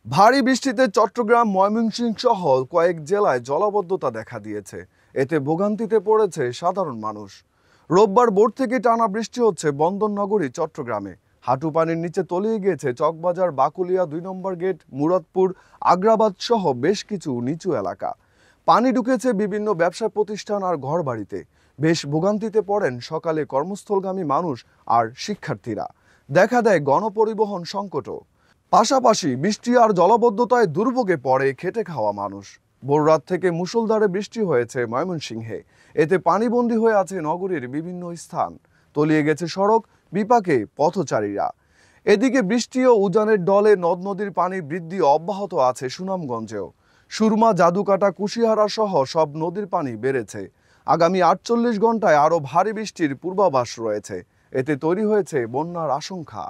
ভারী বৃষ্টিতে চট্টগ্রাম, ময়মনসিংহ সহ কয়েক জেলায় জলাবদ্ধতা দেখা দিয়েছে। এতে ভোগান্তিতে পড়েছে সাধারণ মানুষ। রোববার ভোর থেকে টানা বৃষ্টি হচ্ছে বন্দরনগরী চট্টগ্রামে। হাঁটু পানির নিচে তলিয়ে গিয়েছে চকবাজার, বাকুলিয়া ২ নম্বর গেট, মুরাদপুর, আগ্রাবাদ সহ বেশ কিছু নিচু এলাকা। পানি ঢুকেছে বিভিন্ন ব্যবসা প্রতিষ্ঠান আর ঘরবাড়িতে। বেশ ভোগান্তিতে পড়েন সকালে কর্মস্থলগামী মানুষ আর শিক্ষার্থীরা। দেখা দেয় গণপরিবহন সংকটও। পাশাপাশি বৃষ্টি আর জলাবদ্ধতায় দুর্ভোগে পড়ে খেটে খাওয়া মানুষ। ভোররাত থেকে মুষলধারে বৃষ্টি হয়েছে ময়মনসিংহে। এতে পানিবন্দী হয়ে আছে নগরীর বিভিন্ন স্থান। তলিয়ে গেছে সড়ক, বিপাকে পথচারীরা। এদিকে বৃষ্টি ও উজানের ডলে নদ নদীর পানি বৃদ্ধি অব্যাহত আছে সুনামগঞ্জেও। সুরমা, জাদুকাটা, কুশিয়ারা সহ সব নদীর পানি বেড়েছে। আগামী ৪৮ ঘন্টায় আরও ভারী বৃষ্টির পূর্বাভাস রয়েছে। এতে তৈরি হয়েছে বন্যার আশঙ্কা।